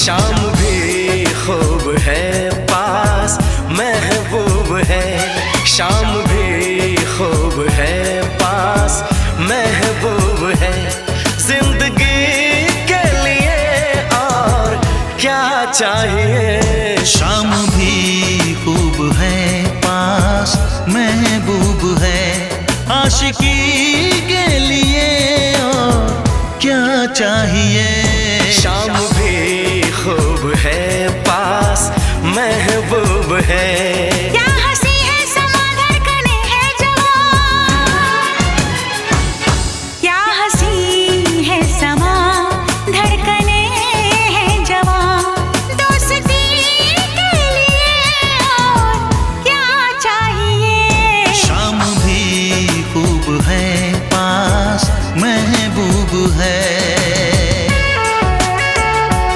शाम भी खूब है पास महबूब है, शाम भी खूब है पास महबूब है। जिंदगी के लिए और क्या चाहिए। शाम भी खूब है पास महबूब है, आशिकी के लिए और क्या चाहिए।